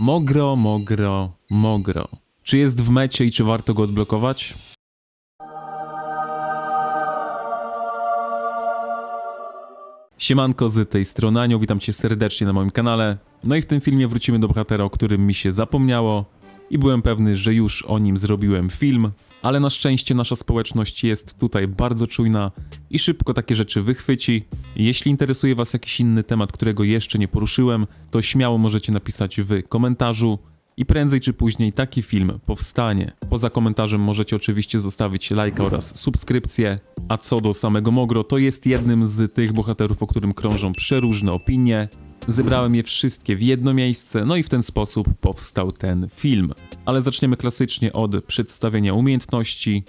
Mogro, Mogro, Mogro. Czy jest w mecie i czy warto go odblokować? Siemanko, z tej strony Anioł, witam cię serdecznie na moim kanale. No i w tym filmie wrócimy do bohatera, o którym mi się zapomniało i byłem pewny, że już o nim zrobiłem film, ale na szczęście nasza społeczność jest tutaj bardzo czujna i szybko takie rzeczy wychwyci. Jeśli interesuje was jakiś inny temat, którego jeszcze nie poruszyłem, to śmiało możecie napisać w komentarzu i prędzej czy później taki film powstanie. Poza komentarzem możecie oczywiście zostawić lajka oraz subskrypcję, a co do samego Mogro, to jest jednym z tych bohaterów, o którym krążą przeróżne opinie. Zebrałem je wszystkie w jedno miejsce, no i w ten sposób powstał ten film. Ale zaczniemy klasycznie od przedstawienia umiejętności,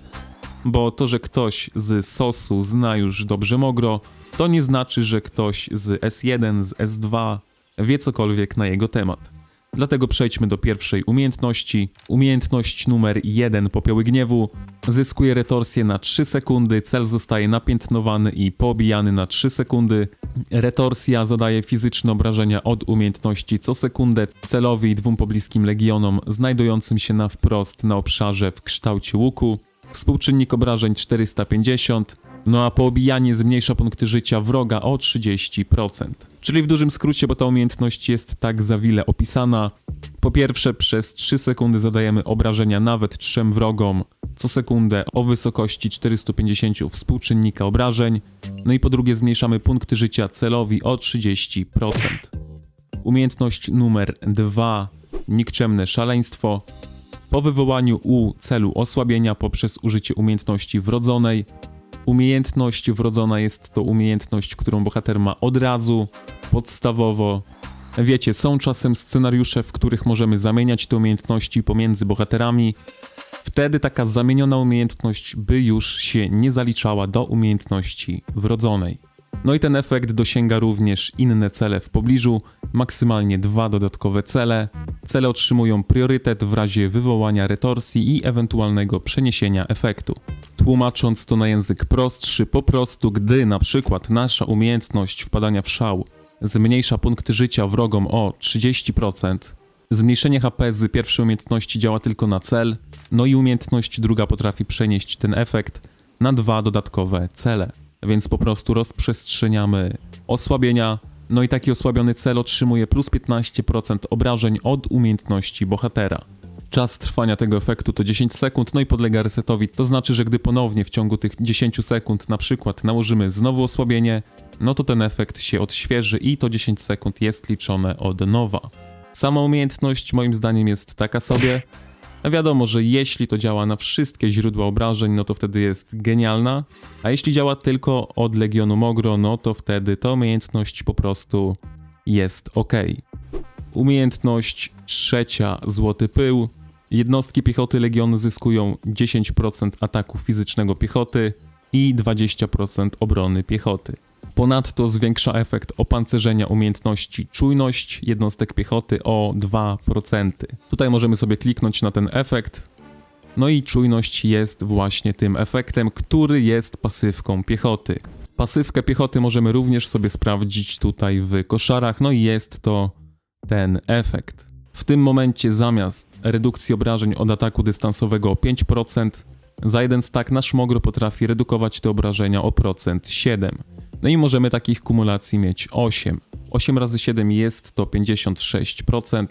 bo to, że ktoś z SOS-u zna już dobrze Mogro, to nie znaczy, że ktoś z S1, z S2 wie cokolwiek na jego temat. Dlatego przejdźmy do pierwszej umiejętności. Umiejętność numer 1, Popioły Gniewu. Zyskuje retorsję na 3 sekundy, cel zostaje napiętnowany i poobijany na 3 sekundy. Retorsja zadaje fizyczne obrażenia od umiejętności co sekundę celowi i 2 pobliskim legionom znajdującym się na wprost na obszarze w kształcie łuku. Współczynnik obrażeń 450, no a poobijanie zmniejsza punkty życia wroga o 30%. Czyli w dużym skrócie, bo ta umiejętność jest tak zawile opisana. Po pierwsze, przez 3 sekundy zadajemy obrażenia nawet 3 wrogom co sekundę o wysokości 450 współczynnika obrażeń. No i po drugie, zmniejszamy punkty życia celowi o 30%. Umiejętność numer 2, Nikczemne Szaleństwo. Po wywołaniu u celu osłabienia poprzez użycie umiejętności wrodzonej. Umiejętność wrodzona jest to umiejętność, którą bohater ma od razu, podstawowo. Wiecie, są czasem scenariusze, w których możemy zamieniać te umiejętności pomiędzy bohaterami. Wtedy taka zamieniona umiejętność by już się nie zaliczała do umiejętności wrodzonej. No i ten efekt dosięga również inne cele w pobliżu, maksymalnie 2 dodatkowe cele. Cele otrzymują priorytet w razie wywołania retorsji i ewentualnego przeniesienia efektu. Tłumacząc to na język prostszy, po prostu gdy na przykład nasza umiejętność wpadania w szał zmniejsza punkty życia wrogom o 30%, zmniejszenie HP z pierwszej umiejętności działa tylko na cel, no i umiejętność druga potrafi przenieść ten efekt na 2 dodatkowe cele. Więc po prostu rozprzestrzeniamy osłabienia, no i taki osłabiony cel otrzymuje plus 15% obrażeń od umiejętności bohatera. Czas trwania tego efektu to 10 sekund, no i podlega resetowi, to znaczy, że gdy ponownie w ciągu tych 10 sekund na przykład nałożymy znowu osłabienie, no to ten efekt się odświeży i to 10 sekund jest liczone od nowa. Sama umiejętność moim zdaniem jest taka sobie. Wiadomo, że jeśli to działa na wszystkie źródła obrażeń, no to wtedy jest genialna, a jeśli działa tylko od Legionu Mogro, no to wtedy ta umiejętność po prostu jest ok. Umiejętność trzecia, Złoty Pył. Jednostki piechoty Legionu zyskują 10% ataku fizycznego piechoty i 20% obrony piechoty. Ponadto zwiększa efekt opancerzenia umiejętności Czujność jednostek piechoty o 2%. Tutaj możemy sobie kliknąć na ten efekt. No i Czujność jest właśnie tym efektem, który jest pasywką piechoty. Pasywkę piechoty możemy również sobie sprawdzić tutaj w koszarach, no i jest to ten efekt. W tym momencie zamiast redukcji obrażeń od ataku dystansowego o 5%, za jeden stack nasz Mogro potrafi redukować te obrażenia o 7%. No i możemy takich kumulacji mieć 8. 8 razy 7 jest to 56%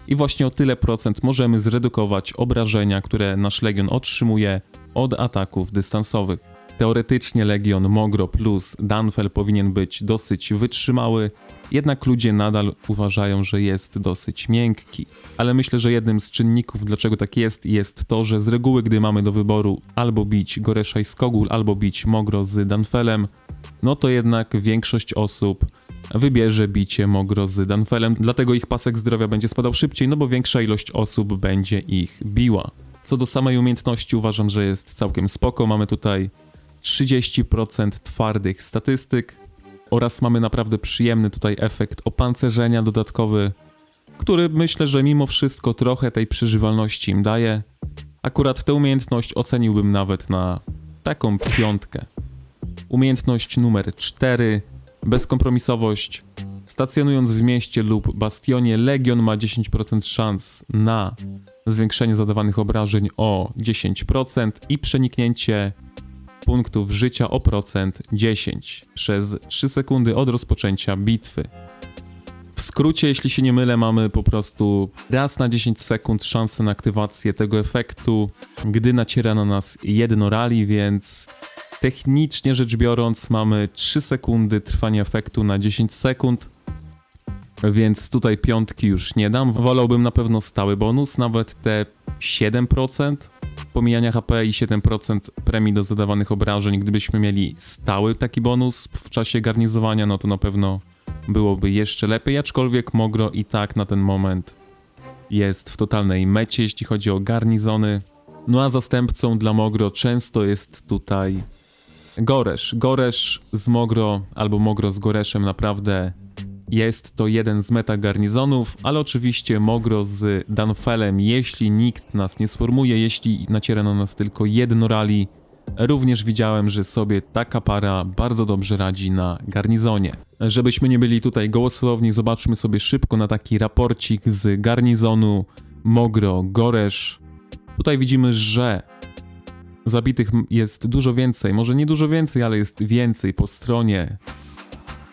i właśnie o tyle procent możemy zredukować obrażenia, które nasz Legion otrzymuje od ataków dystansowych. Teoretycznie Legion Mogro plus Dunfel powinien być dosyć wytrzymały, jednak ludzie nadal uważają, że jest dosyć miękki. Ale myślę, że jednym z czynników, dlaczego tak jest to, że z reguły, gdy mamy do wyboru albo bić Goresza i Skogul, albo bić Mogro z Dunfelem, no to jednak większość osób wybierze bicie Mogro z Dunfelem, dlatego ich pasek zdrowia będzie spadał szybciej, no bo większa ilość osób będzie ich biła. Co do samej umiejętności uważam, że jest całkiem spoko, mamy tutaj 30% twardych statystyk oraz mamy naprawdę przyjemny tutaj efekt opancerzenia dodatkowy, który myślę, że mimo wszystko trochę tej przeżywalności im daje. Akurat tę umiejętność oceniłbym nawet na taką 5. Umiejętność numer 4, Bezkompromisowość. Stacjonując w mieście lub bastionie, Legion ma 10% szans na zwiększenie zadawanych obrażeń o 10% i przeniknięcie punktów życia o procent 10 przez 3 sekundy od rozpoczęcia bitwy. W skrócie, jeśli się nie mylę, mamy po prostu raz na 10 sekund szansę na aktywację tego efektu, gdy naciera na nas jedno rally, więc technicznie rzecz biorąc mamy 3 sekundy trwania efektu na 10 sekund, więc tutaj piątki już nie dam. Wolałbym na pewno stały bonus, nawet te 7% pomijania HP i 7% premii do zadawanych obrażeń. Gdybyśmy mieli stały taki bonus w czasie garnizowania, no to na pewno byłoby jeszcze lepiej, aczkolwiek Mogro i tak na ten moment jest w totalnej mecie, jeśli chodzi o garnizony. No a zastępcą dla Mogro często jest tutaj Goresz. Goresz z Mogro albo Mogro z Goreszem, naprawdę jest to jeden z meta garnizonów, ale oczywiście Mogro z Danfelem, jeśli nikt nas nie sformuje, jeśli naciera na nas tylko jedno rally. Również widziałem, że sobie taka para bardzo dobrze radzi na garnizonie. Żebyśmy nie byli tutaj gołosłowni, zobaczmy sobie szybko na taki raporcik z garnizonu Mogro Goresz. Tutaj widzimy, że zabitych jest dużo więcej, może nie dużo więcej, ale jest więcej po stronie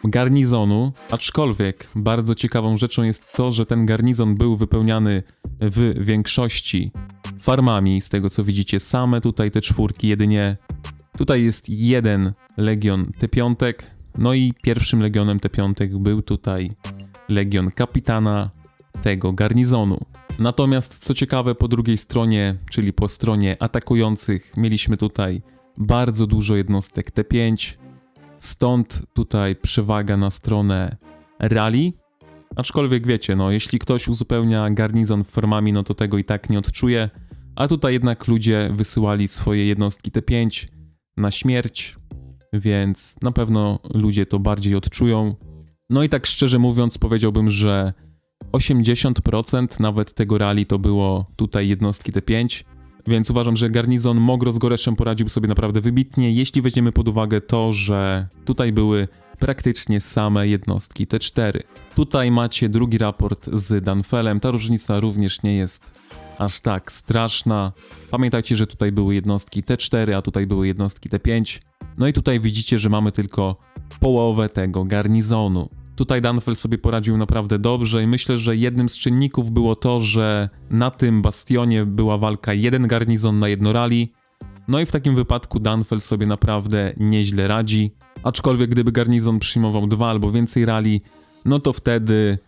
garnizonu, aczkolwiek bardzo ciekawą rzeczą jest to, że ten garnizon był wypełniany w większości farmami, z tego co widzicie, same tutaj te czwórki jedynie. Tutaj jest jeden legion T5, no i pierwszym legionem T5 był tutaj legion kapitana tego garnizonu. Natomiast co ciekawe, po drugiej stronie, czyli po stronie atakujących, mieliśmy tutaj bardzo dużo jednostek T5, stąd tutaj przewaga na stronę rally. Aczkolwiek wiecie, no jeśli ktoś uzupełnia garnizon farmami, no to tego i tak nie odczuje, a tutaj jednak ludzie wysyłali swoje jednostki T5 na śmierć, więc na pewno ludzie to bardziej odczują. No i tak szczerze mówiąc powiedziałbym, że 80% nawet tego rally to było tutaj jednostki T5, więc uważam, że garnizon Mogro z Goreszem poradził sobie naprawdę wybitnie, jeśli weźmiemy pod uwagę to, że tutaj były praktycznie same jednostki T4. Tutaj macie drugi raport z Danfelem, ta różnica również nie jest aż tak straszna. Pamiętajcie, że tutaj były jednostki T4, a tutaj były jednostki T5. No i tutaj widzicie, że mamy tylko połowę tego garnizonu. Tutaj Danfel sobie poradził naprawdę dobrze i myślę, że jednym z czynników było to, że na tym bastionie była walka jeden garnizon na jedno rally. No i w takim wypadku Danfel sobie naprawdę nieźle radzi. Aczkolwiek gdyby garnizon przyjmował 2 albo więcej rally, no to wtedy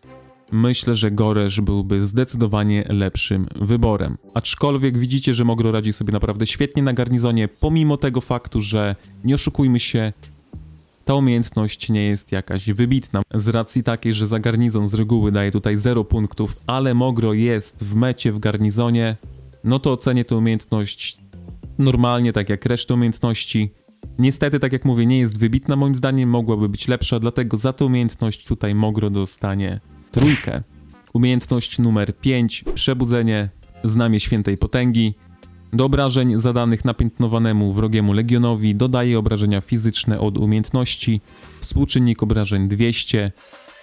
myślę, że Goresz byłby zdecydowanie lepszym wyborem. Aczkolwiek widzicie, że Mogro radzi sobie naprawdę świetnie na garnizonie, pomimo tego faktu, że nie oszukujmy się, ta umiejętność nie jest jakaś wybitna. Z racji takiej, że za garnizon z reguły daje tutaj 0 punktów, ale Mogro jest w mecie w garnizonie, no to ocenię tę umiejętność normalnie, tak jak resztę umiejętności. Niestety, tak jak mówię, nie jest wybitna moim zdaniem, mogłaby być lepsza, dlatego za tę umiejętność tutaj Mogro dostanie 3. Umiejętność numer 5, Przebudzenie, Znamie Świętej Potęgi. Do obrażeń zadanych napiętnowanemu wrogiemu legionowi dodaje obrażenia fizyczne od umiejętności, współczynnik obrażeń 200.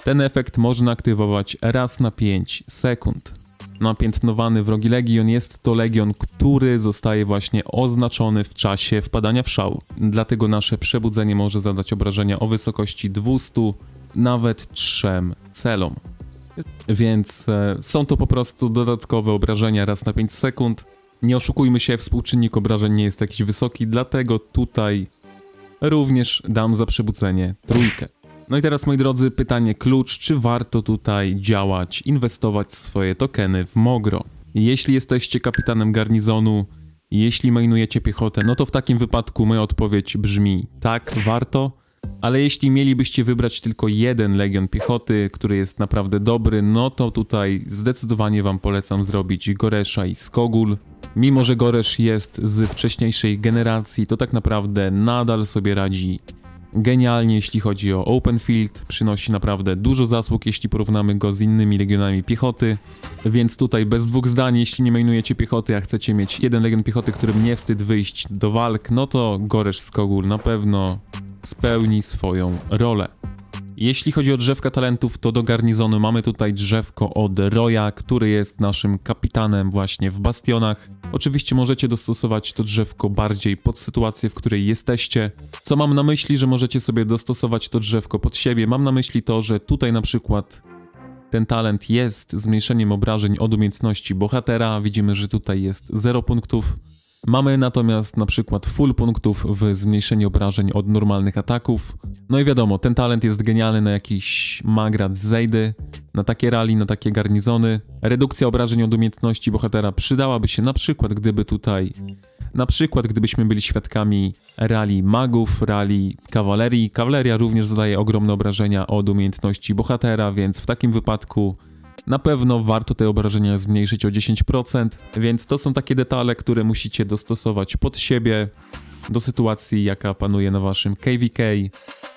Ten efekt można aktywować raz na 5 sekund. Napiętnowany wrogi legion jest to legion, który zostaje właśnie oznaczony w czasie wpadania w szał. Dlatego nasze przebudzenie może zadać obrażenia o wysokości 200, nawet 3 celom. Więc są to po prostu dodatkowe obrażenia raz na 5 sekund. Nie oszukujmy się, współczynnik obrażeń nie jest jakiś wysoki, dlatego tutaj również dam za przebudzenie 3. No i teraz, moi drodzy, pytanie klucz, czy warto tutaj działać, inwestować swoje tokeny w Mogro? Jeśli jesteście kapitanem garnizonu, jeśli mainujecie piechotę, no to w takim wypadku moja odpowiedź brzmi tak, warto, ale jeśli mielibyście wybrać tylko jeden legion piechoty, który jest naprawdę dobry, no to tutaj zdecydowanie wam polecam zrobić Goresza i Skogul. Mimo że Goresz jest z wcześniejszej generacji, to tak naprawdę nadal sobie radzi genialnie, jeśli chodzi o open field, przynosi naprawdę dużo zasług, jeśli porównamy go z innymi legionami piechoty, więc tutaj bez dwóch zdań, jeśli nie mainujecie piechoty, a chcecie mieć jeden legion piechoty, którym nie wstyd wyjść do walk, no to Goresz Skogul na pewno spełni swoją rolę. Jeśli chodzi o drzewka talentów, to do garnizonu mamy tutaj drzewko od Roya, który jest naszym kapitanem właśnie w bastionach. Oczywiście możecie dostosować to drzewko bardziej pod sytuację, w której jesteście. Co mam na myśli, że możecie sobie dostosować to drzewko pod siebie? Mam na myśli to, że tutaj na przykład ten talent jest zmniejszeniem obrażeń od umiejętności bohatera. Widzimy, że tutaj jest 0 punktów. Mamy natomiast na przykład full punktów w zmniejszeniu obrażeń od normalnych ataków. No i wiadomo, ten talent jest genialny na jakiś Magrat Zejdy, na takie rally, na takie garnizony. Redukcja obrażeń od umiejętności bohatera przydałaby się na przykład, gdybyśmy byli świadkami rally magów, rally kawalerii. Kawaleria również zadaje ogromne obrażenia od umiejętności bohatera, więc w takim wypadku na pewno warto te obrażenia zmniejszyć o 10%, więc to są takie detale, które musicie dostosować pod siebie, do sytuacji, jaka panuje na waszym KVK,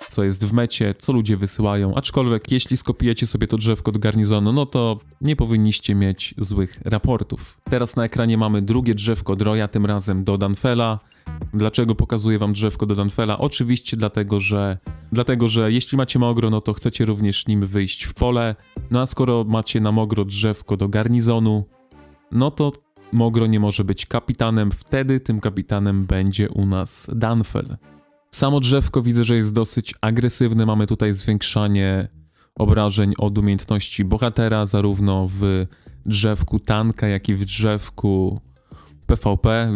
co jest w mecie, co ludzie wysyłają, aczkolwiek jeśli skopiujecie sobie to drzewko do garnizonu, no to nie powinniście mieć złych raportów. Teraz na ekranie mamy drugie drzewko od Roya, tym razem do Danfela. Dlaczego pokazuję wam drzewko do Danfela? Oczywiście dlatego, że jeśli macie Mogro, no to chcecie również nim wyjść w pole, no a skoro macie na Mogro drzewko do garnizonu, no to Mogro nie może być kapitanem, wtedy tym kapitanem będzie u nas Danfel. Samo drzewko widzę, że jest dosyć agresywne, mamy tutaj zwiększanie obrażeń od umiejętności bohatera, zarówno w drzewku tanka, jak i w drzewku PvP,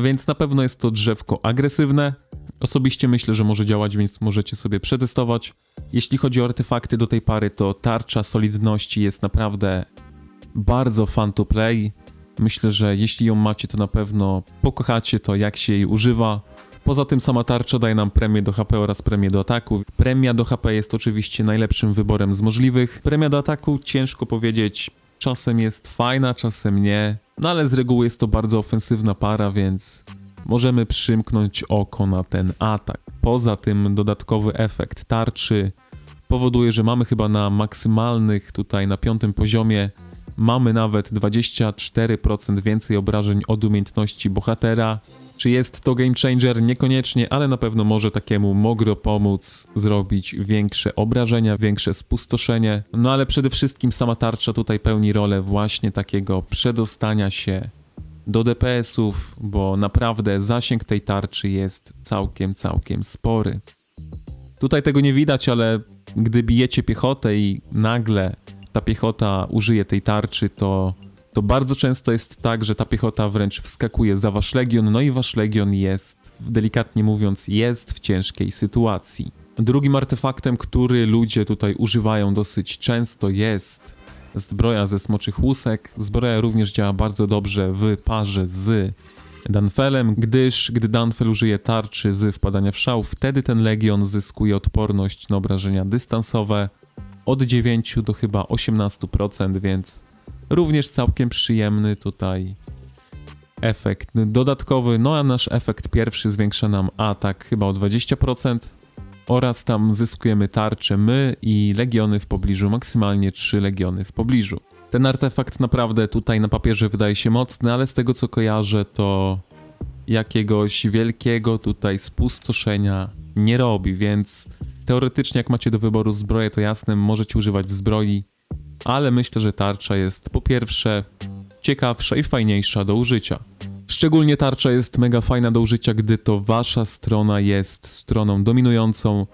więc na pewno jest to drzewko agresywne. Osobiście myślę, że może działać, więc możecie sobie przetestować. Jeśli chodzi o artefakty do tej pary, to tarcza solidności jest naprawdę bardzo fun to play. Myślę, że jeśli ją macie, to na pewno pokochacie to, jak się jej używa. Poza tym sama tarcza daje nam premię do HP oraz premię do ataku. Premia do HP jest oczywiście najlepszym wyborem z możliwych. Premia do ataku ciężko powiedzieć, czasem jest fajna, czasem nie. No ale z reguły jest to bardzo ofensywna para, więc możemy przymknąć oko na ten atak. Poza tym dodatkowy efekt tarczy powoduje, że mamy chyba na maksymalnych tutaj na 5. poziomie mamy nawet 24% więcej obrażeń od umiejętności bohatera. Czy jest to game changer? Niekoniecznie, ale na pewno może takiemu Mogro pomóc zrobić większe obrażenia, większe spustoszenie. No ale przede wszystkim sama tarcza tutaj pełni rolę właśnie takiego przedostania się do DPS-ów, bo naprawdę zasięg tej tarczy jest całkiem spory. Tutaj tego nie widać, ale gdy bijecie piechotę i nagle ta piechota użyje tej tarczy, to bardzo często jest tak, że ta piechota wręcz wskakuje za wasz legion, no i wasz legion jest, delikatnie mówiąc, jest w ciężkiej sytuacji. Drugim artefaktem, który ludzie tutaj używają dosyć często, jest zbroja ze smoczych łusek. Zbroja również działa bardzo dobrze w parze z Danfelem, gdyż gdy Danfel użyje tarczy z wpadania w szał, wtedy ten legion zyskuje odporność na obrażenia dystansowe od 9 do chyba 18%, więc również całkiem przyjemny tutaj efekt dodatkowy. No a nasz efekt pierwszy zwiększa nam atak chyba o 20% oraz tam zyskujemy tarczę my i legiony w pobliżu, maksymalnie 3 legiony w pobliżu. Ten artefakt naprawdę tutaj na papierze wydaje się mocny, ale z tego co kojarzę, to jakiegoś wielkiego tutaj spustoszenia nie robi, więc teoretycznie jak macie do wyboru zbroję, to jasne, możecie używać zbroi, ale myślę, że tarcza jest po pierwsze ciekawsza i fajniejsza do użycia. Szczególnie tarcza jest mega fajna do użycia, gdy to wasza strona jest stroną dominującą,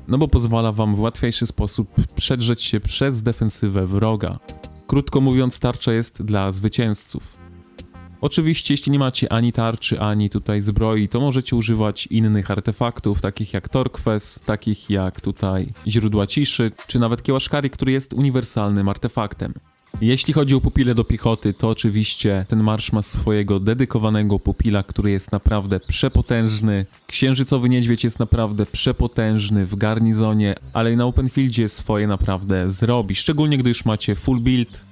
no bo pozwala wam w łatwiejszy sposób przedrzeć się przez defensywę wroga. Krótko mówiąc, tarcza jest dla zwycięzców. Oczywiście, jeśli nie macie ani tarczy, ani tutaj zbroi, to możecie używać innych artefaktów, takich jak Torquest, takich jak tutaj źródła ciszy, czy nawet Kiełaszkari, który jest uniwersalnym artefaktem. Jeśli chodzi o pupile do piechoty, to oczywiście ten marsz ma swojego dedykowanego pupila, który jest naprawdę przepotężny. Księżycowy niedźwiedź jest naprawdę przepotężny w garnizonie, ale i na openfieldzie swoje naprawdę zrobi, szczególnie gdy już macie full build.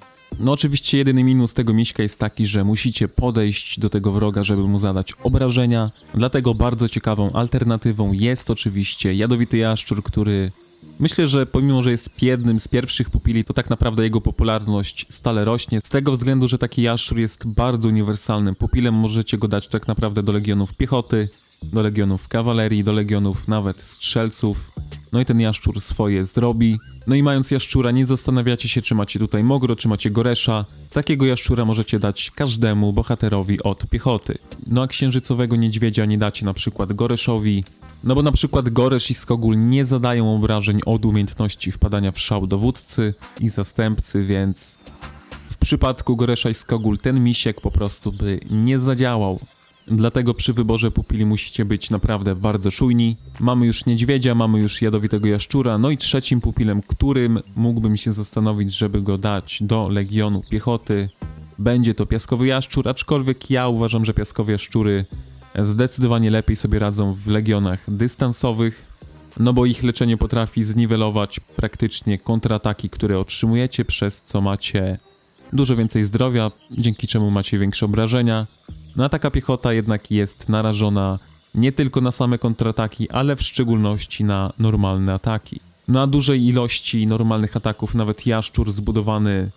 No oczywiście jedyny minus tego miśka jest taki, że musicie podejść do tego wroga, żeby mu zadać obrażenia. Dlatego bardzo ciekawą alternatywą jest oczywiście jadowity jaszczur, który myślę, że pomimo, że jest jednym z pierwszych pupili, to tak naprawdę jego popularność stale rośnie. Z tego względu, że taki jaszczur jest bardzo uniwersalnym pupilem, możecie go dać tak naprawdę do legionów piechoty, do legionów kawalerii, do legionów nawet strzelców. No i ten jaszczur swoje zrobi. No i mając jaszczura, nie zastanawiacie się, czy macie tutaj Mogro, czy macie Goresza. Takiego jaszczura możecie dać każdemu bohaterowi od piechoty. No a księżycowego niedźwiedzia nie dacie na przykład Goreszowi, no bo na przykład Goresz i Skogul nie zadają obrażeń od umiejętności wpadania w szał dowódcy i zastępcy, więc w przypadku Goresza i Skogul ten misiek po prostu by nie zadziałał. Dlatego przy wyborze pupili musicie być naprawdę bardzo czujni. Mamy już niedźwiedzia, mamy już jadowitego jaszczura, no i trzecim pupilem, którym mógłbym się zastanowić, żeby go dać do Legionu Piechoty, będzie to piaskowy jaszczur, aczkolwiek ja uważam, że piaskowe jaszczury zdecydowanie lepiej sobie radzą w legionach dystansowych, no bo ich leczenie potrafi zniwelować praktycznie kontrataki, które otrzymujecie, przez co macie dużo więcej zdrowia, dzięki czemu macie większe obrażenia. No a taka piechota jednak jest narażona nie tylko na same kontrataki, ale w szczególności na normalne ataki. Na dużej ilości normalnych ataków nawet jaszczur zbudowany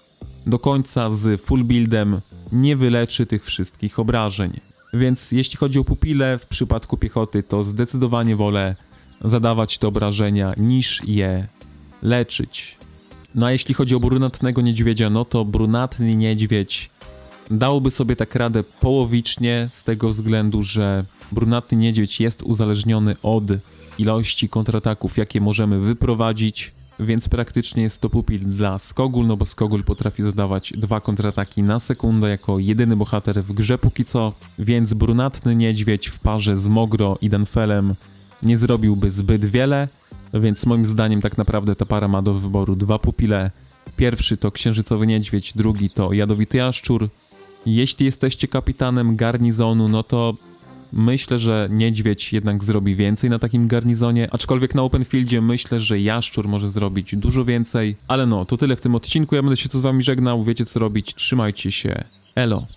do końca z full buildem nie wyleczy tych wszystkich obrażeń. Więc jeśli chodzi o pupile, w przypadku piechoty to zdecydowanie wolę zadawać te obrażenia niż je leczyć. No a jeśli chodzi o brunatnego niedźwiedzia, no to brunatny niedźwiedź dałoby sobie tak radę połowicznie z tego względu, że brunatny niedźwiedź jest uzależniony od ilości kontrataków, jakie możemy wyprowadzić, więc praktycznie jest to pupil dla Skogul, no bo Skogul potrafi zadawać 2 kontrataki na sekundę jako jedyny bohater w grze póki co, więc brunatny niedźwiedź w parze z Mogro i Danfelem nie zrobiłby zbyt wiele, więc moim zdaniem tak naprawdę ta para ma do wyboru 2 pupile. Pierwszy to księżycowy niedźwiedź, drugi to jadowity jaszczur. Jeśli jesteście kapitanem garnizonu, no to myślę, że niedźwiedź jednak zrobi więcej na takim garnizonie, aczkolwiek na Openfieldzie myślę, że jaszczur może zrobić dużo więcej. Ale no, to tyle w tym odcinku, ja będę się tu z wami żegnał, wiecie co robić, trzymajcie się, elo.